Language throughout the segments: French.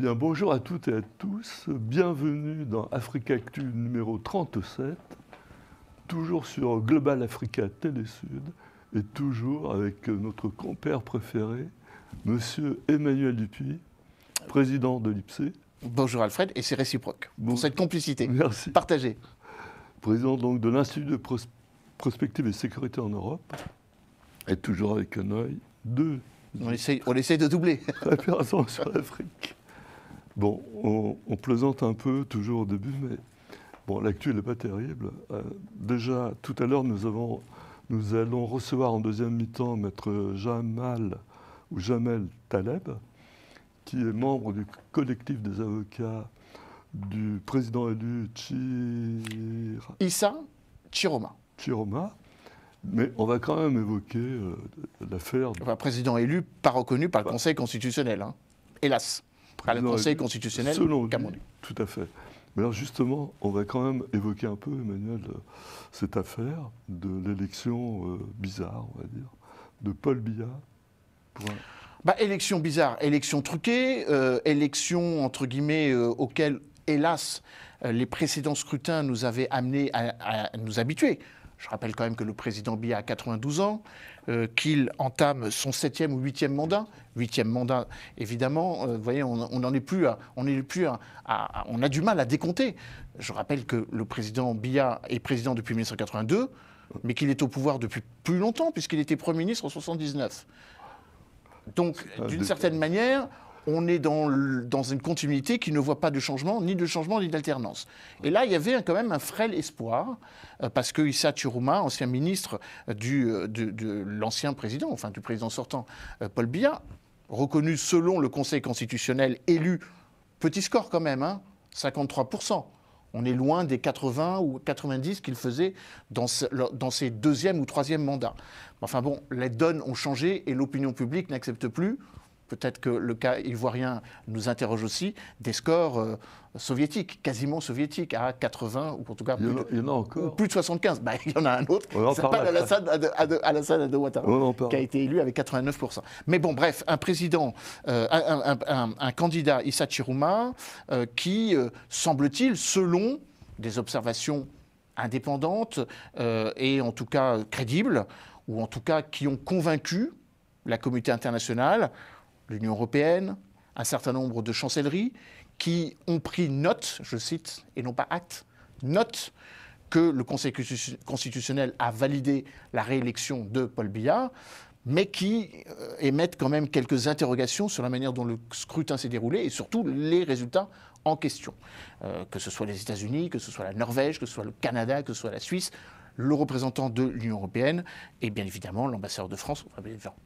Bien, bonjour à toutes et à tous. Bienvenue dans Africa Actu numéro 37, toujours sur Global Africa Télésud et toujours avec notre compère préféré, Monsieur Emmanuel Dupuis, président de l'IPSE. Bonjour Alfred, et c'est réciproque pour cette complicité. Merci. Partagée. Président donc de l'Institut de prospective et sécurité en Europe, et toujours avec un œil de... On essaye de doubler. Référence sur l'Afrique. Bon, on plaisante un peu toujours au début, mais bon, l'actu n'est pas terrible. Déjà, tout à l'heure, nous allons recevoir en deuxième mi-temps Maître Jamel Taleb, qui est membre du collectif des avocats du président élu Issa Chiroma. Mais on va quand même évoquer l'affaire... Enfin, président élu, pas reconnu par le Conseil constitutionnel, hein. Hélas. Par le Conseil constitutionnel camerounais. Tout à fait. Mais alors justement, on va quand même évoquer un peu, Emmanuel, cette affaire de l'élection bizarre, on va dire, de Paul Biya. Élection bizarre, élection truquée, élection, entre guillemets, auquel, hélas, les précédents scrutins nous avaient amenés à nous habituer. Je rappelle quand même que le président Biya a 92 ans, qu'il entame son 7e ou 8e mandat. 8e mandat, évidemment, vous voyez, on a du mal à décompter. Je rappelle que le président Biya est président depuis 1982, mais qu'il est au pouvoir depuis plus longtemps, puisqu'il était Premier ministre en 1979. Donc, d'une certaine manière, on est dans une continuité qui ne voit pas de changement, ni d'alternance. Et là, il y avait quand même un frêle espoir, parce que Issa Chiroma, ancien ministre de l'ancien président, enfin du président sortant, Paul Biya, reconnu selon le Conseil constitutionnel, élu, petit score quand même, hein, 53%. On est loin des 80 ou 90 qu'il faisait dans ses deuxième ou troisième mandats. Enfin bon, les donnes ont changé et l'opinion publique n'accepte plus. Peut-être que le cas ivoirien nous interroge aussi, des scores soviétiques, quasiment soviétiques, à 80, ou en tout cas il y en a encore. Plus de 75. Il y en a un autre, qui s'appelle Alassane Ouattara, qui a été élu avec 89%. Mais bon, bref, un président, un candidat, Issa Chiroma, qui, semble-t-il, selon des observations indépendantes et en tout cas crédibles, ou en tout cas qui ont convaincu la communauté internationale, l'Union européenne, un certain nombre de chancelleries qui ont pris note, je cite, et non pas acte, note que le Conseil constitutionnel a validé la réélection de Paul Biya, mais qui émettent quand même quelques interrogations sur la manière dont le scrutin s'est déroulé et surtout les résultats en question. Que ce soit les États-Unis, que ce soit la Norvège, que ce soit le Canada, que ce soit la Suisse, le représentant de l'Union européenne et bien évidemment l'ambassadeur de France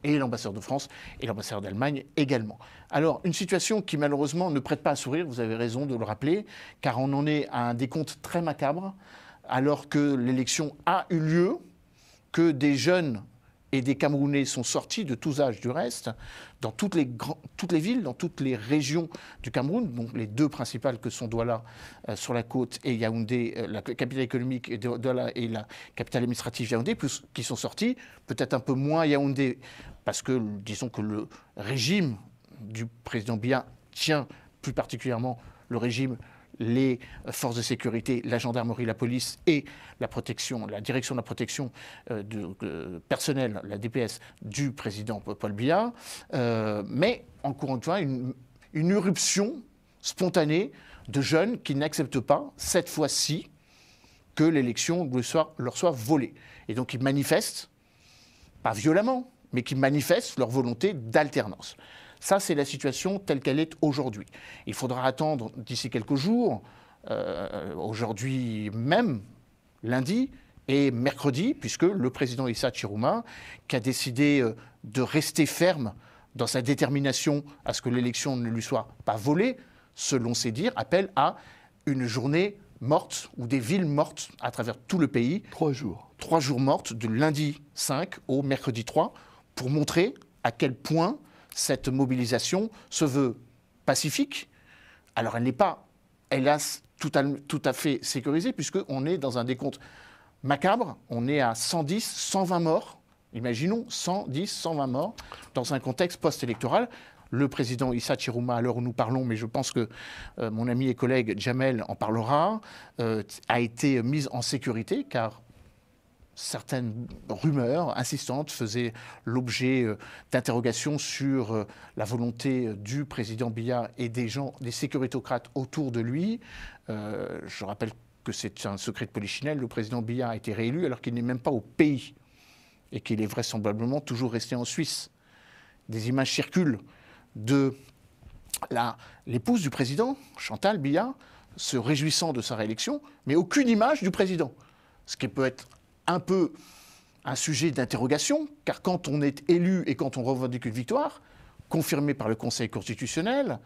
et l'ambassadeur d'Allemagne également. Alors, une situation qui malheureusement ne prête pas à sourire, vous avez raison de le rappeler, car on en est à un décompte très macabre, alors que l'élection a eu lieu, que des jeunes et des Camerounais sont sortis de tous âges du reste, dans toutes les villes, dans toutes les régions du Cameroun, donc les deux principales que sont Douala sur la côte et Yaoundé, la capitale économique, Douala et la capitale administrative Yaoundé, qui sont sortis, peut-être un peu moins Yaoundé, parce que disons que le régime du président Biya tient plus particulièrement le régime, les forces de sécurité, la gendarmerie, la police et la protection, la direction de la protection personnelle, la DPS, du président Paul Biya. Mais, encore une fois, une irruption spontanée de jeunes qui n'acceptent pas, cette fois-ci, que l'élection leur soit volée. Et donc, ils manifestent, pas violemment, mais qui manifestent leur volonté d'alternance. Ça, c'est la situation telle qu'elle est aujourd'hui. Il faudra attendre d'ici quelques jours, aujourd'hui même, lundi et mercredi, puisque le président Issa Chiroma, qui a décidé de rester ferme dans sa détermination à ce que l'élection ne lui soit pas volée, selon ses dires, appelle à une journée morte ou des villes mortes à travers tout le pays. 3 jours. 3 jours mortes, de lundi 5 au mercredi 3, pour montrer à quel point cette mobilisation se veut pacifique. Alors elle n'est pas, hélas, tout à fait sécurisée, puisqu'on est dans un décompte macabre. On est à 110, 120 morts. Imaginons 110, 120 morts dans un contexte post-électoral. le président Issa Chiruma, à l'heure où nous parlons, mais je pense que mon ami et collègue Jamel en parlera, a été mise en sécurité, car certaines rumeurs insistantes faisaient l'objet d'interrogations sur la volonté du président Biya et des sécuritocrates autour de lui. Je rappelle que c'est un secret de polichinelle, le président Biya a été réélu alors qu'il n'est même pas au pays et qu'il est vraisemblablement toujours resté en Suisse. Des images circulent de l'épouse du président, Chantal Biya, se réjouissant de sa réélection, mais aucune image du président. Ce qui peut être un peu un sujet d'interrogation, car quand on est élu et quand on revendique une victoire, confirmée par le Conseil constitutionnel,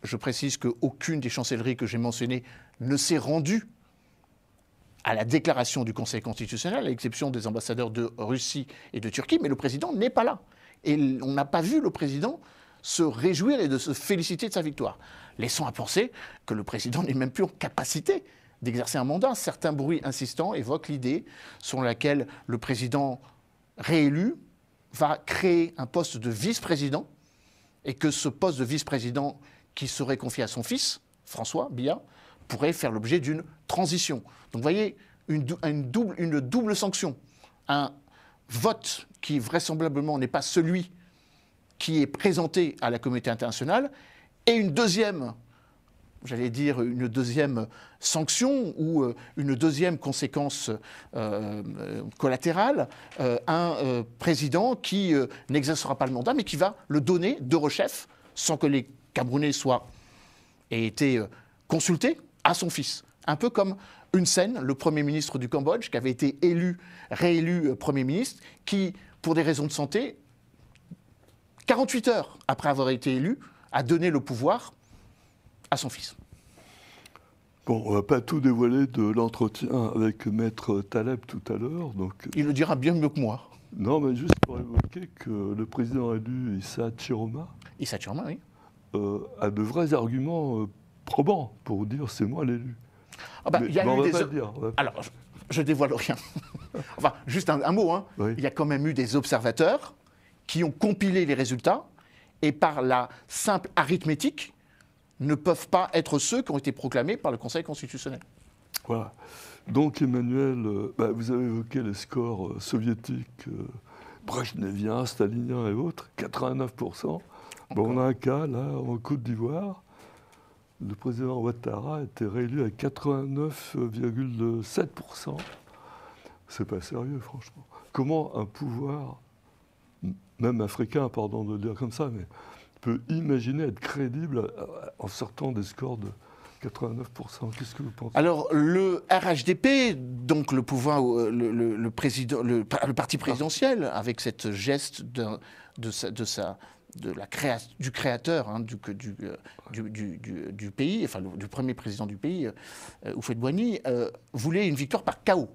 je précise qu'aucune des chancelleries que j'ai mentionnées ne s'est rendue à la déclaration du Conseil constitutionnel, à l'exception des ambassadeurs de Russie et de Turquie, mais le président n'est pas là. Et on n'a pas vu le président se réjouir et de se féliciter de sa victoire. Laissons à penser que le président n'est même plus en capacité d'exercer un mandat. Certains bruits insistants évoquent l'idée selon laquelle le président réélu va créer un poste de vice-président et que ce poste de vice-président qui serait confié à son fils, François Biya, pourrait faire l'objet d'une transition. Donc vous voyez, une double sanction. Un vote qui vraisemblablement n'est pas celui qui est présenté à la communauté internationale et une deuxième sanction ou une deuxième conséquence collatérale, un président qui n'exercera pas le mandat, mais qui va le donner de rechef, sans que les Camerounais aient été consultés, à son fils. Un peu comme Hun Sen, le Premier ministre du Cambodge, qui avait été réélu Premier ministre, qui, pour des raisons de santé, 48 heures après avoir été élu, a donné le pouvoir à son fils. Bon, on ne va pas tout dévoiler de l'entretien avec Maître Taleb tout à l'heure. Il le dira bien mieux que moi. Non, mais juste pour évoquer que le président élu, Issa Chiroma, oui, a de vrais arguments probants pour dire c'est moi l'élu. Ah bah, Alors, je dévoile rien. Enfin, juste un mot. Hein. Oui. Il y a quand même eu des observateurs qui ont compilé les résultats et par la simple arithmétique ne peuvent pas être ceux qui ont été proclamés par le Conseil constitutionnel. Voilà. Donc Emmanuel, vous avez évoqué les scores soviétiques, brejneviens, staliniens et autres, 89%. Bon, on a un cas là en Côte d'Ivoire. Le président Ouattara a été réélu à 89,7%. C'est pas sérieux, franchement. Comment un pouvoir, même africain, pardon de le dire comme ça, mais peut imaginer être crédible en sortant des scores de 89%? Qu'est-ce que vous pensez? Alors, le RHDP, donc le pouvoir, le parti présidentiel, avec cette geste du créateur hein, du pays, enfin du premier président du pays, Houphouët-Boigny, voulait une victoire par chaos.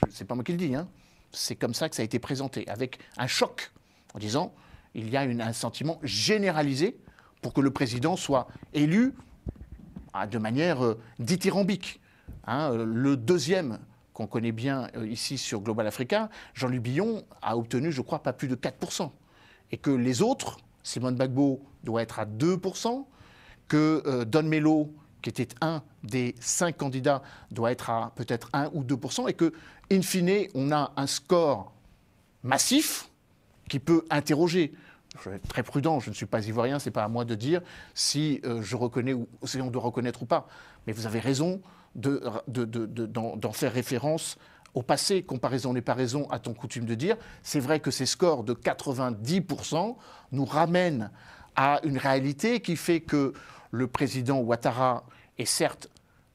C'est pas moi qui le dis, hein. C'est comme ça que ça a été présenté, avec un choc, en disant il y a un sentiment généralisé pour que le président soit élu de manière dithyrambique. Hein, le deuxième qu'on connaît bien ici sur Global Africa, Jean-Luc Billon, a obtenu, je crois, pas plus de 4%. Et que les autres, Simone Gbagbo doit être à 2%, que Don Melo, qui était un des 5 candidats, doit être à peut-être 1 ou 2%, et que, in fine, on a un score massif qui peut interroger. Je vais être très prudent, je ne suis pas ivoirien, ce n'est pas à moi de dire si je reconnais ou si on doit reconnaître ou pas. Mais vous avez raison d'en faire référence au passé. Comparaison n'est pas raison, a-t-on coutume de dire. C'est vrai que ces scores de 90% nous ramènent à une réalité qui fait que le président Ouattara est certes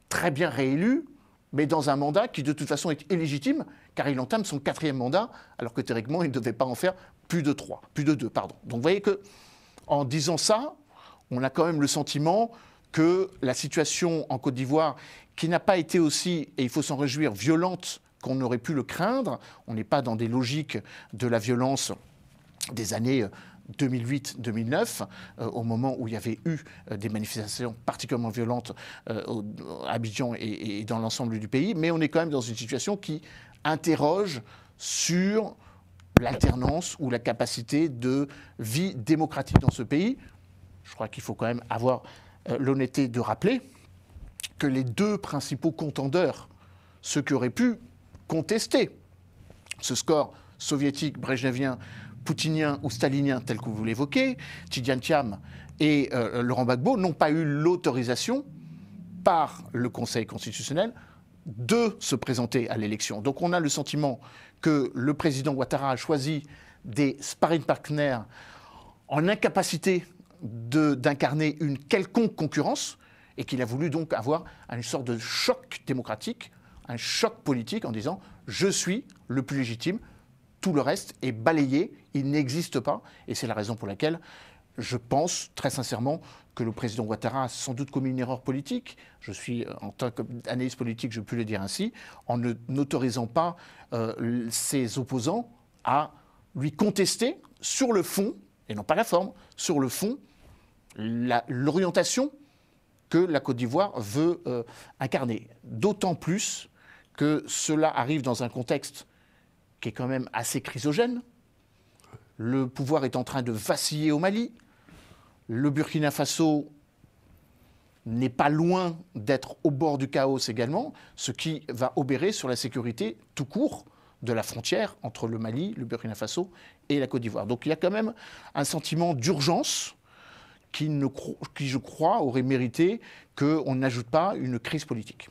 très bien réélu, mais dans un mandat qui de toute façon est illégitime, car il entame son 4e mandat, alors que théoriquement il ne devait pas en faire plus de 2, pardon. Donc vous voyez qu'en disant ça, on a quand même le sentiment que la situation en Côte d'Ivoire, qui n'a pas été aussi, et il faut s'en réjouir, violente qu'on aurait pu le craindre, on n'est pas dans des logiques de la violence des années 2008-2009, au moment où il y avait eu des manifestations particulièrement violentes à Abidjan et dans l'ensemble du pays, mais on est quand même dans une situation qui interroge sur l'alternance ou la capacité de vie démocratique dans ce pays. Je crois qu'il faut quand même avoir l'honnêteté de rappeler que les deux principaux contendeurs, ceux qui auraient pu contester ce score soviétique, brejnevien, poutinien ou stalinien tel que vous l'évoquez, Tidjanthiam et Laurent Gbagbo, n'ont pas eu l'autorisation par le Conseil constitutionnel de se présenter à l'élection. Donc on a le sentiment que le président Ouattara a choisi des sparring partners en incapacité d'incarner une quelconque concurrence et qu'il a voulu donc avoir une sorte de choc démocratique, un choc politique en disant « je suis le plus légitime ». Tout le reste est balayé, il n'existe pas. Et c'est la raison pour laquelle je pense très sincèrement que le président Ouattara a sans doute commis une erreur politique. Je suis, en tant qu'analyste politique, je peux le dire ainsi, en n'autorisant pas ses opposants à lui contester sur le fond, et non pas la forme, sur le fond, l'orientation que la Côte d'Ivoire veut incarner. D'autant plus que cela arrive dans un contexte qui est quand même assez chrysogène. Le pouvoir est en train de vaciller au Mali. Le Burkina Faso n'est pas loin d'être au bord du chaos également, ce qui va obérer sur la sécurité tout court de la frontière entre le Mali, le Burkina Faso et la Côte d'Ivoire. Donc il y a quand même un sentiment d'urgence qui, je crois, aurait mérité qu'on n'ajoute pas une crise politique.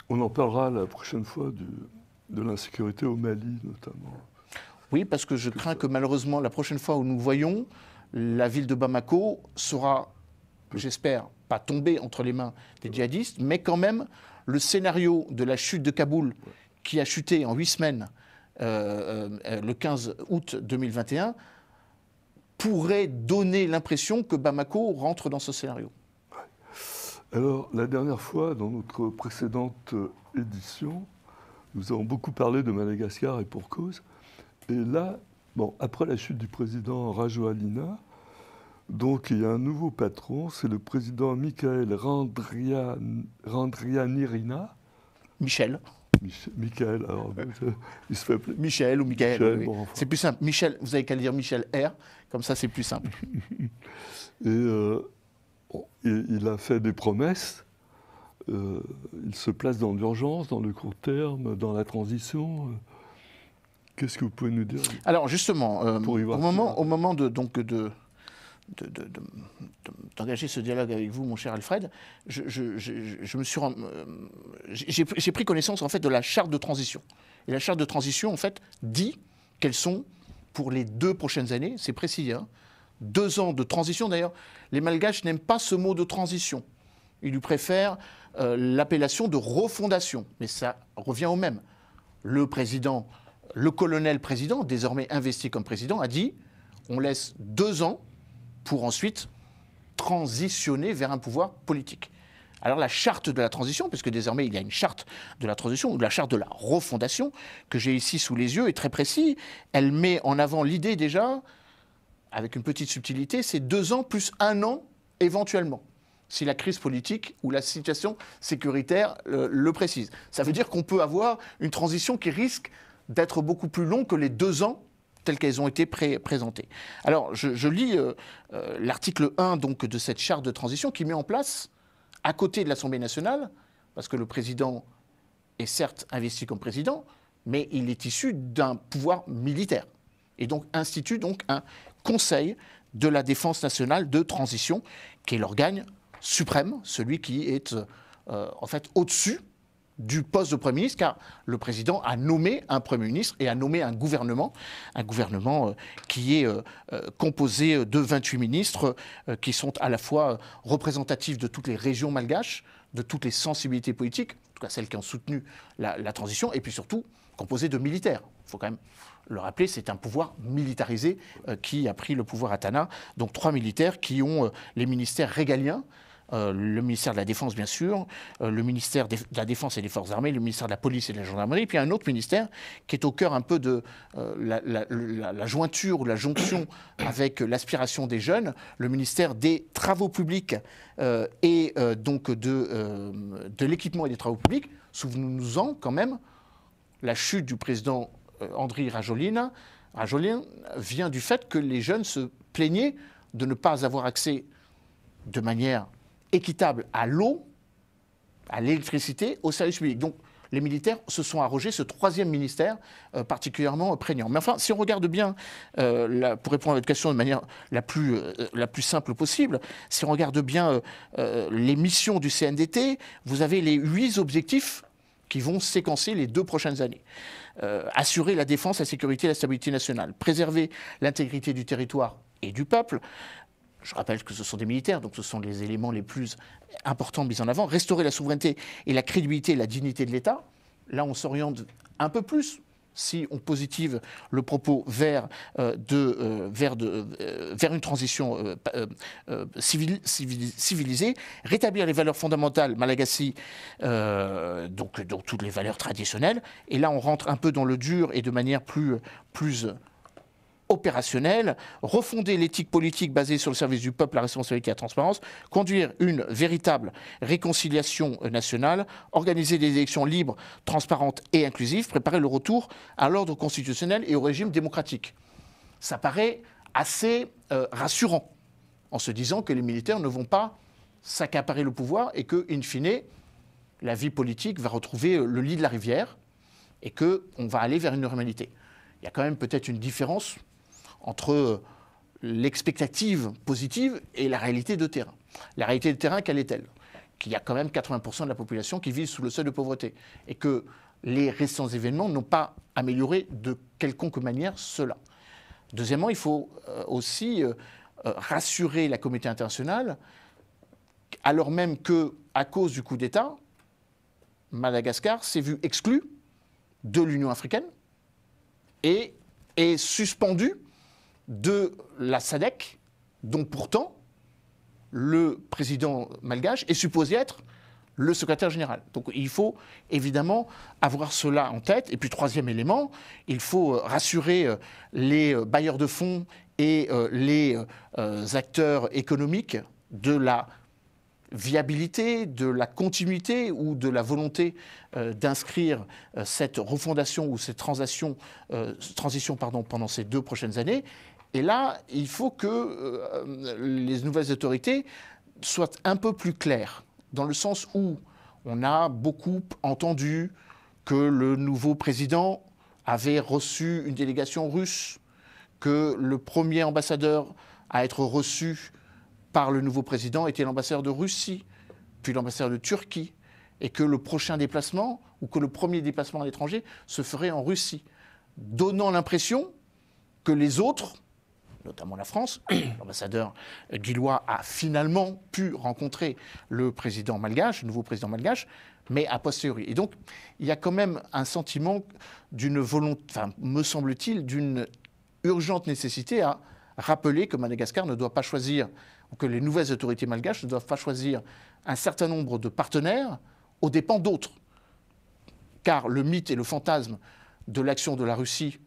On en parlera la prochaine fois de l'insécurité au Mali, notamment. Oui, parce que je crains que malheureusement, la prochaine fois où nous voyons, la ville de Bamako sera, j'espère, pas tombée entre les mains des djihadistes, mais quand même, le scénario de la chute de Kaboul, qui a chuté en 8 semaines le 15 août 2021, pourrait donner l'impression que Bamako rentre dans ce scénario. Alors, la dernière fois, dans notre précédente édition, nous avons beaucoup parlé de Madagascar et pour cause. Et là, bon, après la chute du président Rajoelina, donc il y a un nouveau patron, c'est le président Michael Randrianirina. Michel. Michael, alors il se fait appeler. Michel ou Michael, oui. Bon, enfin. C'est plus simple. Michel, vous avez qu'à le dire Michel R, comme ça c'est plus simple. Et il a fait des promesses. Il se place dans l'urgence, dans le court terme, dans la transition. Qu'est-ce que vous pouvez nous dire? Alors justement, au moment d'engager ce dialogue avec vous, mon cher Alfred, j'ai pris connaissance en fait de la charte de transition. Et la charte de transition en fait dit quelles sont pour les 2 prochaines années, c'est précis, hein, 2 ans de transition. D'ailleurs, les Malgaches n'aiment pas ce mot de transition. Ils lui préfèrent l'appellation de refondation. Mais ça revient au même. Le colonel président, désormais investi comme président, a dit on laisse 2 ans pour ensuite transitionner vers un pouvoir politique. Alors la charte de la transition, puisque désormais il y a une charte de la transition, ou la charte de la refondation, que j'ai ici sous les yeux, est très précise. Elle met en avant l'idée déjà, avec une petite subtilité, c'est 2 ans plus 1 an éventuellement, si la crise politique ou la situation sécuritaire le précise. Ça veut dire qu'on peut avoir une transition qui risque d'être beaucoup plus longue que les 2 ans telles qu'elles ont été présentées. Alors, je lis l'article 1 donc, de cette charte de transition qui met en place, à côté de l'Assemblée nationale, parce que le président est certes investi comme président, mais il est issu d'un pouvoir militaire. Et donc institue donc un Conseil de la défense nationale de transition, qui est l'organe suprême, celui qui est en fait au-dessus du poste de Premier ministre, car le président a nommé un Premier ministre et a nommé un gouvernement qui est composé de 28 ministres qui sont à la fois représentatifs de toutes les régions malgaches, de toutes les sensibilités politiques, en tout cas celles qui ont soutenu la transition, et puis surtout composé de militaires. Il faut quand même le rappeler, c'est un pouvoir militarisé qui a pris le pouvoir à Tana. Donc 3 militaires qui ont les ministères régaliens, le ministère de la Défense, bien sûr, le ministère de la Défense et des Forces armées, le ministère de la Police et de la Gendarmerie, puis un autre ministère qui est au cœur un peu de la jointure ou la jonction avec l'aspiration des jeunes, le ministère des Travaux publics et donc de l'équipement et des travaux publics. Souvenons-nous-en quand même, la chute du président Andry Rajoelina Rajolin vient du fait que les jeunes se plaignaient de ne pas avoir accès de manière équitable à l'eau, à l'électricité, aux services publics. Donc les militaires se sont arrogés ce troisième ministère particulièrement prégnant. Mais enfin, si on regarde bien, pour répondre à votre question de manière la plus simple possible, si on regarde bien les missions du CNDT, vous avez les 8 objectifs qui vont séquencer les 2 prochaines années. Assurer la défense, la sécurité et la stabilité nationale, préserver l'intégrité du territoire et du peuple. Je rappelle que ce sont des militaires, donc ce sont les éléments les plus importants mis en avant. Restaurer la souveraineté et la crédibilité et la dignité de l'État. Là, on s'oriente un peu plus, si on positive le propos vers une transition civilisée. Rétablir les valeurs fondamentales malagasy, donc toutes les valeurs traditionnelles. Et là, on rentre un peu dans le dur et de manière plus opérationnel, refonder l'éthique politique basée sur le service du peuple, la responsabilité et la transparence, conduire une véritable réconciliation nationale, organiser des élections libres, transparentes et inclusives, préparer le retour à l'ordre constitutionnel et au régime démocratique. Ça paraît assez rassurant, en se disant que les militaires ne vont pas s'accaparer le pouvoir et que, in fine, la vie politique va retrouver le lit de la rivière et qu'on va aller vers une normalité. Il y a quand même peut-être une différence entre l'expectative positive et la réalité de terrain. La réalité de terrain, quelle est-elle? Qu'il y a quand même 80% de la population qui vit sous le seuil de pauvreté et que les récents événements n'ont pas amélioré de quelconque manière cela. Deuxièmement, il faut aussi rassurer la communauté internationale, alors même qu'à cause du coup d'État, Madagascar s'est vu exclu de l'Union africaine et est suspendu de la SADC, dont pourtant le président malgache est supposé être le secrétaire général. Donc il faut évidemment avoir cela en tête. Et puis troisième élément, il faut rassurer les bailleurs de fonds et les acteurs économiques de la viabilité, de la continuité ou de la volonté d'inscrire cette refondation ou cette transition pendant ces 2 prochaines années. Et là, il faut que les nouvelles autorités soient un peu plus claires, dans le sens où on a beaucoup entendu que le nouveau président avait reçu une délégation russe, que le premier ambassadeur à être reçu par le nouveau président était l'ambassadeur de Russie, puis l'ambassadeur de Turquie, et que le prochain déplacement, ou que le premier déplacement à l'étranger, se ferait en Russie, donnant l'impression que les autres, notamment la France, l'ambassadeur Guillois a finalement pu rencontrer le président malgache, le nouveau président malgache, mais a posteriori. Et donc, il y a quand même un sentiment d'une volonté, enfin, me semble-t-il, d'une urgente nécessité à rappeler que Madagascar ne doit pas choisir, ou que les nouvelles autorités malgaches ne doivent pas choisir un certain nombre de partenaires aux dépens d'autres. Car le mythe et le fantasme de l'action de la Russie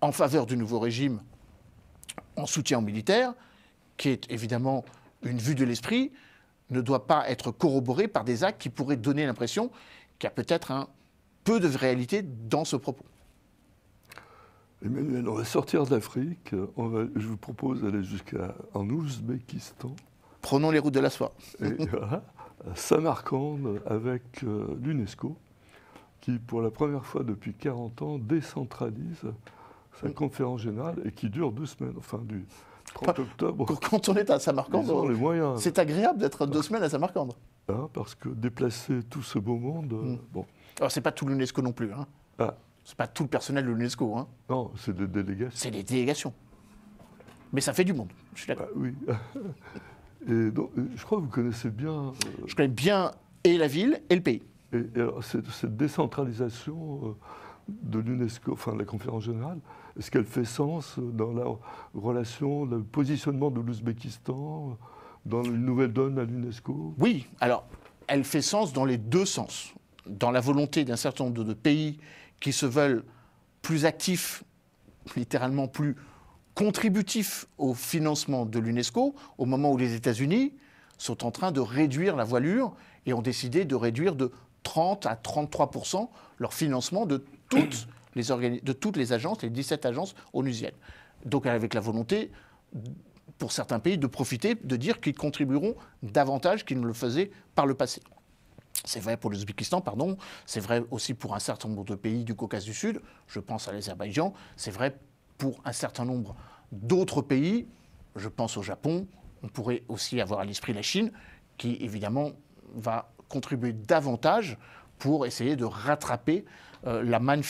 en faveur du nouveau régime en soutien aux militaires, qui est évidemment une vue de l'esprit, ne doit pas être corroboré par des actes qui pourraient donner l'impression qu'il y a peut-être un peu de réalité dans ce propos. Emmanuel, on va sortir d'Afrique. Je vous propose d'aller jusqu'en Ouzbékistan. Prenons les routes de la soie. Et voilà, à Samarcande avec l'UNESCO, qui pour la première fois depuis 40 ans décentralise sa conférence générale et qui dure 2 semaines, enfin du 30 octobre. Quand on est à Samarcande, c'est agréable d'être 2 semaines à Samarcande. Hein, parce que déplacer tout ce beau monde... bon. Alors c'est pas tout l'UNESCO non plus. Hein. Ah. C'est pas tout le personnel de l'UNESCO. Hein. Non, c'est des délégations. C'est des délégations. Mais ça fait du monde, je suis d'accord. Ah, oui. Et donc, je crois que vous connaissez bien... Je connais bien et la ville et le pays. Et alors, cette décentralisation de l'UNESCO, enfin de la conférence générale, est-ce qu'elle fait sens dans la relation, le positionnement de l'Ouzbékistan, dans une nouvelle donne à l'UNESCO? Oui, alors, elle fait sens dans les 2 sens. Dans la volonté d'un certain nombre de pays qui se veulent plus actifs, littéralement plus contributifs au financement de l'UNESCO, au moment où les États-Unis sont en train de réduire la voilure et ont décidé de réduire de 30 à 33% leur financement de toute de toutes les agences, les 17 agences onusiennes. Donc avec la volonté, pour certains pays, de profiter, de dire qu'ils contribueront davantage qu'ils ne le faisaient par le passé. C'est vrai pour l'Ouzbékistan, pardon, c'est vrai aussi pour un certain nombre de pays du Caucase du Sud, je pense à l'Azerbaïdjan, c'est vrai pour un certain nombre d'autres pays, je pense au Japon, on pourrait aussi avoir à l'esprit la Chine, qui évidemment va contribuer davantage pour essayer de rattraper la manne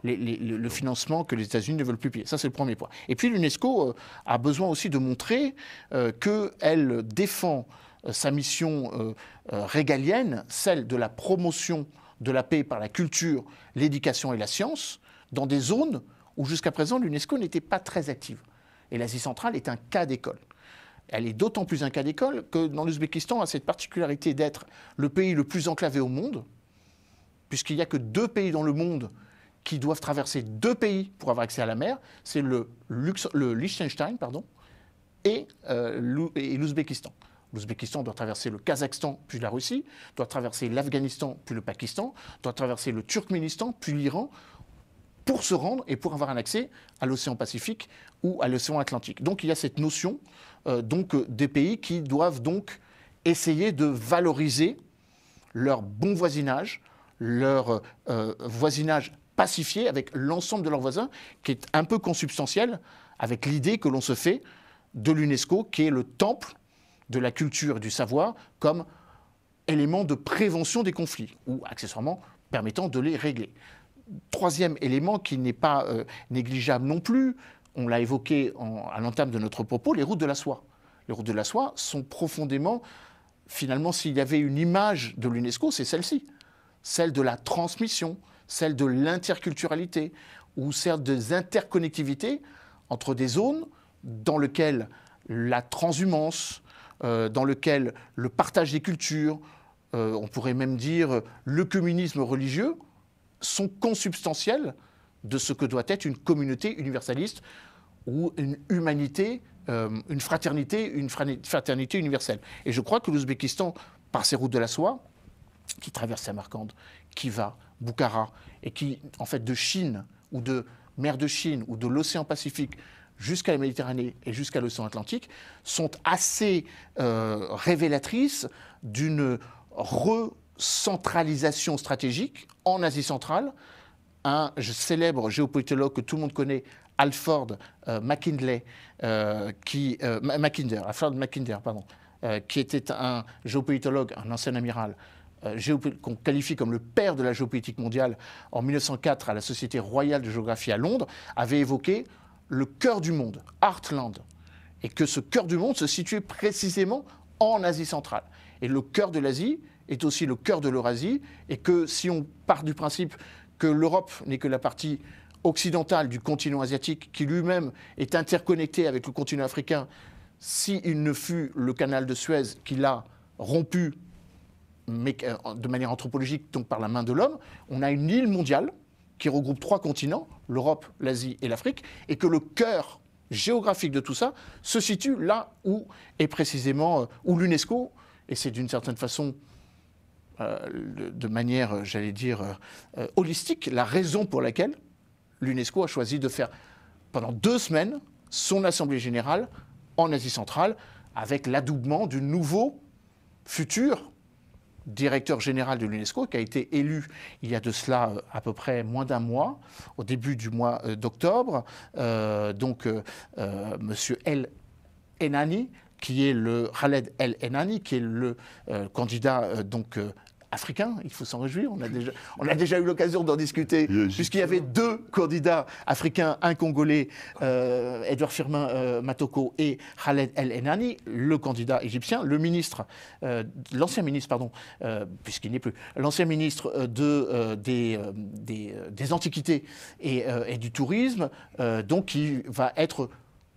le financement que les États-Unis ne veulent plus payer. Ça, c'est le premier point. Et puis l'UNESCO a besoin aussi de montrer qu'elle défend sa mission régalienne, celle de la promotion de la paix par la culture, l'éducation et la science, dans des zones où jusqu'à présent l'UNESCO n'était pas très active. Et l'Asie centrale est un cas d'école. Elle est d'autant plus un cas d'école que dans l'Ouzbékistan a cette particularité d'être le pays le plus enclavé au monde, puisqu'il n'y a que 2 pays dans le monde qui doivent traverser 2 pays pour avoir accès à la mer, c'est le Liechtenstein et l'Ouzbékistan. L'Ouzbékistan doit traverser le Kazakhstan, puis la Russie, doit traverser l'Afghanistan, puis le Pakistan, doit traverser le Turkménistan, puis l'Iran, pour se rendre et pour avoir un accès à l'océan Pacifique ou à l'océan Atlantique. Donc il y a cette notion des pays qui doivent donc essayer de valoriser leur bon voisinage, leur voisinage pacifié avec l'ensemble de leurs voisins, qui est un peu consubstantiel avec l'idée que l'on se fait de l'UNESCO, qui est le temple de la culture et du savoir, comme élément de prévention des conflits, ou accessoirement permettant de les régler. Troisième élément qui n'est pas négligeable non plus, on l'a évoqué à l'entame de notre propos, les routes de la soie. Les routes de la soie sont profondément, finalement, s'il y avait une image de l'UNESCO, c'est celle-ci. Celle de la transmission, celle de l'interculturalité, ou celle des interconnectivités entre des zones dans lesquelles la transhumance, dans lesquelles le partage des cultures, on pourrait même dire le communisme religieux, sont consubstantiels de ce que doit être une communauté universaliste ou une humanité, une fraternité universelle. Et je crois que l'Ouzbékistan, par ses routes de la soie, qui traverse Samarcande, qui va Boukhara, et qui, en fait, de Chine, ou de mer de Chine, ou de l'océan Pacifique, jusqu'à la Méditerranée et jusqu'à l'océan Atlantique, sont assez révélatrices d'une recentralisation stratégique en Asie centrale. Un célèbre géopolitologue que tout le monde connaît, Alfred Mackinder, qui était un géopolitologue, un ancien amiral, qu'on qualifie comme le père de la géopolitique mondiale en 1904 à la Société royale de géographie à Londres, avait évoqué le cœur du monde, Heartland, et que ce cœur du monde se situait précisément en Asie centrale. Et le cœur de l'Asie est aussi le cœur de l'Eurasie, et que si on part du principe que l'Europe n'est que la partie occidentale du continent asiatique, qui lui-même est interconnecté avec le continent africain, s'il ne fut le canal de Suez qui l'a rompu, mais de manière anthropologique, donc par la main de l'homme, on a une île mondiale qui regroupe 3 continents, l'Europe, l'Asie et l'Afrique, et que le cœur géographique de tout ça se situe là où est précisément où l'UNESCO, et c'est d'une certaine façon, de manière, j'allais dire, holistique, la raison pour laquelle l'UNESCO a choisi de faire pendant 2 semaines son assemblée générale en Asie centrale, avec l'adoubement du nouveau futur directeur général de l'UNESCO, qui a été élu il y a de cela à peu près moins d'un mois, au début du mois d'octobre, Monsieur El Enani, qui est le Khaled El Enani, qui est le candidat africain, il faut s'en réjouir. On a déjà eu l'occasion d'en discuter, puisqu'il y avait 2 candidats africains, un Congolais, Edouard Firmin Matoko, et Khaled El Enani, le candidat égyptien, l'ancien ministre, puisqu'il n'est plus, l'ancien ministre des Antiquités et du Tourisme, donc qui va être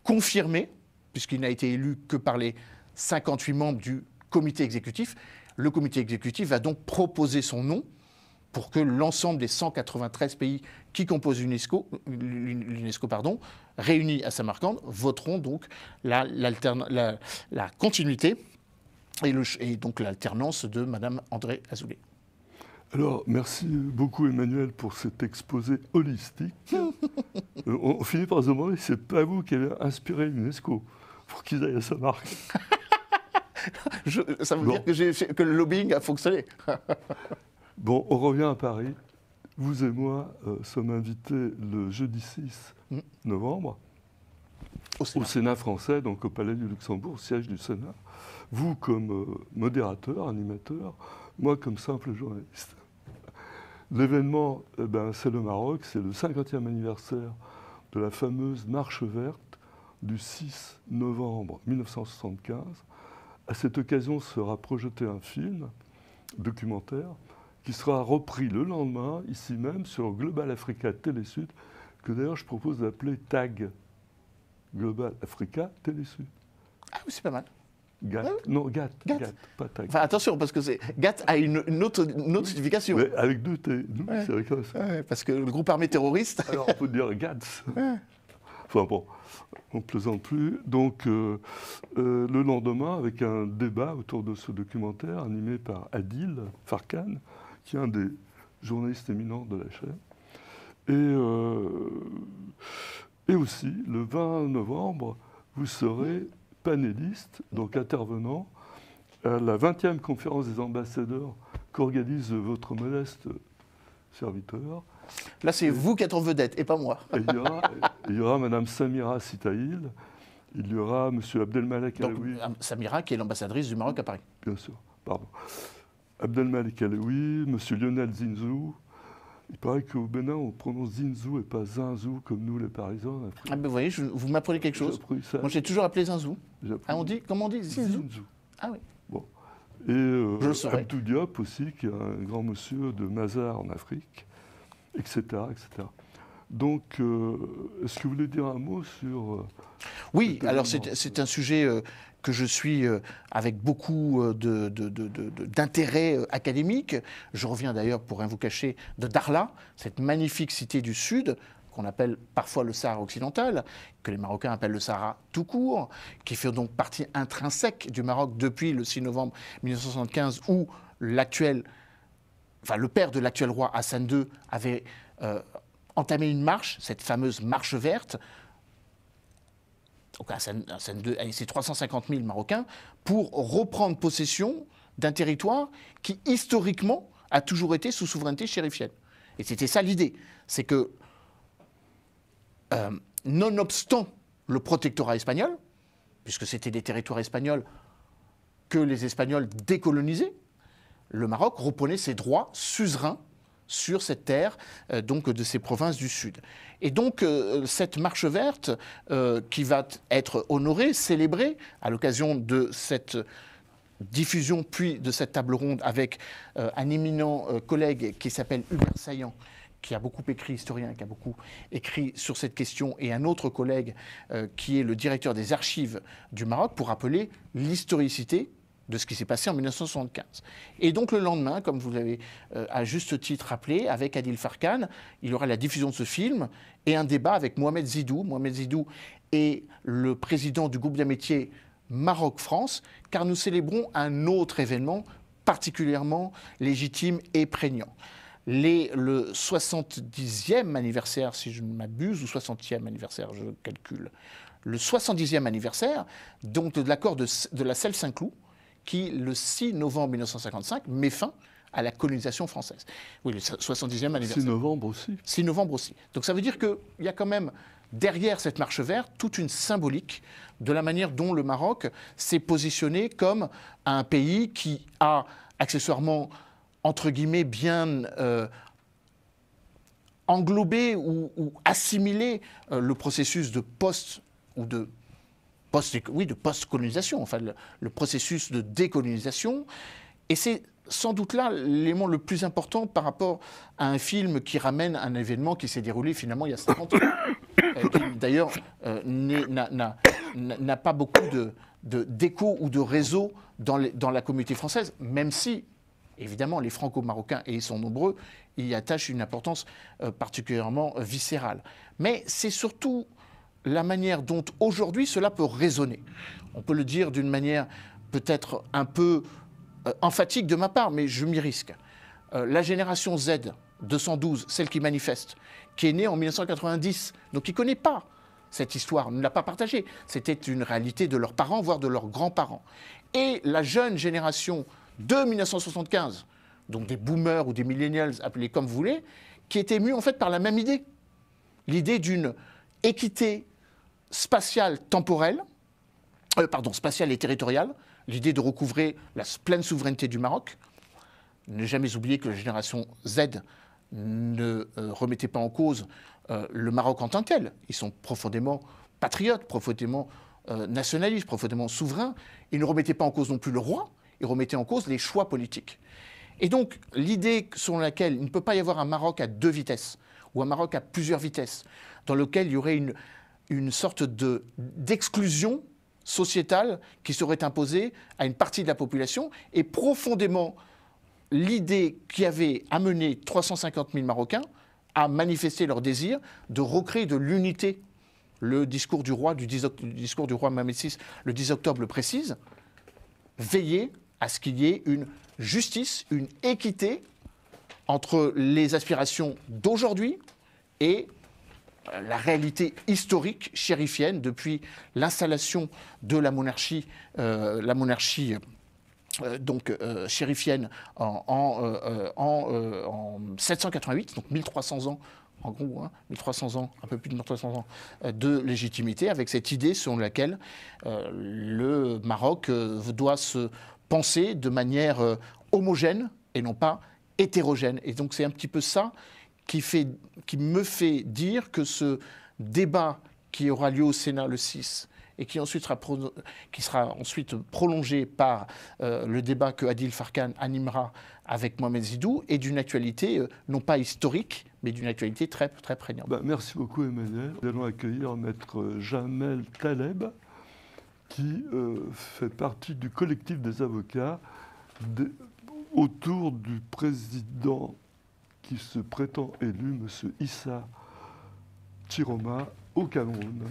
confirmé, puisqu'il n'a été élu que par les 58 membres du comité exécutif. Le comité exécutif va donc proposer son nom pour que l'ensemble des 193 pays qui composent l'UNESCO, réunis à Samarcande, voteront donc la continuité et donc l'alternance de Mme André Azoulay. Alors, merci beaucoup Emmanuel pour cet exposé holistique. On finit par se demander si c'est pas vous qui avez inspiré l'UNESCO pour qu'ils aillent à sa marque. Ça veut dire que le lobbying a fonctionné. Bon, on revient à Paris. Vous et moi sommes invités le jeudi 6 novembre au Sénat français, donc au Palais du Luxembourg, siège du Sénat. Vous comme modérateur, animateur, moi comme simple journaliste. L'événement, c'est le Maroc, c'est le 50e anniversaire de la fameuse Marche verte du 6 novembre 1975. À cette occasion sera projeté un film documentaire qui sera repris le lendemain, ici même, sur Global Africa Télé-Sud, que d'ailleurs je propose d'appeler TAG. Global Africa Télé-Sud. Ah oui, c'est pas mal. GATT. Ah oui. Non, GATT, pas TAG. Enfin, attention, parce que GATT a une autre signification. Mais avec deux T. C'est vrai que ça. Ouais, parce que le groupe armé terroriste... Alors, on peut dire GATT. Ouais. Enfin bon, on ne plaisante plus. Donc, le lendemain, avec un débat autour de ce documentaire, animé par Adil Farkan, qui est un des journalistes éminents de la chaîne. Et aussi, le 20 novembre, vous serez panéliste, donc intervenant, à la 20e conférence des ambassadeurs qu'organise votre modeste serviteur. Là, c'est vous qui êtes en vedette, et pas moi. Il y aura Mme Samira Sitaïl, il y aura M. Abdelmalek Alaoui. Samira, qui est l'ambassadrice du Maroc à Paris. Bien sûr, pardon. Abdelmalek Alaoui, M. Lionel Zinzou. Il paraît qu'au Bénin, on prononce Zinzou et pas Zinzou, comme nous, les Parisiens. Ah ben vous voyez, vous m'apprenez quelque chose. Moi, j'ai toujours appelé Zinzou. Ah, comment on dit Zinzou. Ah oui. Bon. Et Abdou Diop aussi, qui est un grand monsieur de Mazar en Afrique, etc. etc. Donc, est-ce que vous voulez dire un mot sur... Oui, alors c'est un sujet que je suis avec beaucoup d'intérêt académique. Je reviens d'ailleurs, pour rien vous cacher, de Dakhla, cette magnifique cité du Sud, qu'on appelle parfois le Sahara occidental, que les Marocains appellent le Sahara tout court, qui fait donc partie intrinsèque du Maroc depuis le 6 novembre 1975, où le père de l'actuel roi Hassan II avait entamé une marche, cette fameuse marche verte. Donc Hassan II a laissé 350 000 Marocains pour reprendre possession d'un territoire qui, historiquement, a toujours été sous souveraineté chérifienne. Et c'était ça l'idée. C'est que, nonobstant le protectorat espagnol, puisque c'était des territoires espagnols que les Espagnols décolonisaient, le Maroc reprenait ses droits suzerains sur cette terre, donc de ces provinces du Sud. Et donc, cette marche verte qui va être honorée, célébrée, à l'occasion de cette diffusion, puis de cette table ronde avec un éminent collègue qui s'appelle Hubert Saillant, qui a beaucoup écrit, historien, qui a beaucoup écrit sur cette question, et un autre collègue qui est le directeur des archives du Maroc, pour rappeler l'historicité de ce qui s'est passé en 1975. Et donc le lendemain, comme vous l'avez à juste titre rappelé, avec Adil Farkan, il y aura la diffusion de ce film et un débat avec Mohamed Zidou. Mohamed Zidou est le président du groupe d'amitié Maroc-France, car nous célébrons un autre événement particulièrement légitime et prégnant. Le 70e anniversaire, si je ne m'abuse, ou 60e anniversaire, je calcule, le 70e anniversaire donc de l'accord de la Celle-Saint-Cloud, qui, le 6 novembre 1955, met fin à la colonisation française. Oui, le 70e anniversaire. 6 novembre aussi. 6 novembre aussi. Donc ça veut dire qu'il y a quand même, derrière cette marche verte, toute une symbolique de la manière dont le Maroc s'est positionné comme un pays qui a, accessoirement, entre guillemets, bien englobé ou assimilé le processus de post-colonisation, enfin le processus de décolonisation. Et c'est sans doute là l'élément le plus important par rapport à un film qui ramène un événement qui s'est déroulé finalement il y a 50 ans. Qui d'ailleurs n'a pas beaucoup d'écho ou de réseau dans la communauté française, même si, évidemment, les Franco-Marocains, et ils sont nombreux, y attachent une importance particulièrement viscérale. Mais c'est surtout la manière dont aujourd'hui cela peut résonner. On peut le dire d'une manière peut-être un peu emphatique de ma part, mais je m'y risque. la génération Z, 212, celle qui manifeste, qui est née en 1990, donc qui ne connaît pas cette histoire, ne l'a pas partagée. C'était une réalité de leurs parents, voire de leurs grands-parents. Et la jeune génération de 1975, donc des boomers ou des millennials, appelez comme vous voulez, qui est émue en fait par la même idée. L'idée d'une équité spatiale temporelle, spatiale et territoriale, l'idée de recouvrer la pleine souveraineté du Maroc. Ne jamais oublier que la génération Z ne remettait pas en cause le Maroc en tant que tel. Ils sont profondément patriotes, profondément nationalistes, profondément souverains. Ils ne remettaient pas en cause non plus le roi, ils remettaient en cause les choix politiques. Et donc, l'idée selon laquelle il ne peut pas y avoir un Maroc à 2 vitesses, ou un Maroc à plusieurs vitesses, dans lequel il y aurait une sorte d'exclusion sociétale qui serait imposée à une partie de la population, est profondément l'idée qui avait amené 350 000 Marocains à manifester leur désir de recréer de l'unité. Le discours du roi, Mohamed VI, le 10 octobre le précise, veiller à ce qu'il y ait une justice, une équité entre les aspirations d'aujourd'hui et la réalité historique chérifienne depuis l'installation de la monarchie chérifienne en 788, donc 1300 ans, en gros, 1300 ans, un peu plus de 1300 ans de légitimité, avec cette idée selon laquelle le Maroc doit se penser de manière homogène et non pas hétérogène. Et donc c'est un petit peu ça qui me fait dire que ce débat qui aura lieu au Sénat le 6 et qui sera ensuite prolongé par le débat que Adil Farkan animera avec Mohamed Zidou, est d'une actualité non pas historique, mais d'une actualité très, très prégnante. Merci beaucoup Emmanuel. Nous allons accueillir Maître Jamel Taleb, qui fait partie du collectif des avocats autour du président qui se prétend élu, M. Issa Chiroma, au Cameroun.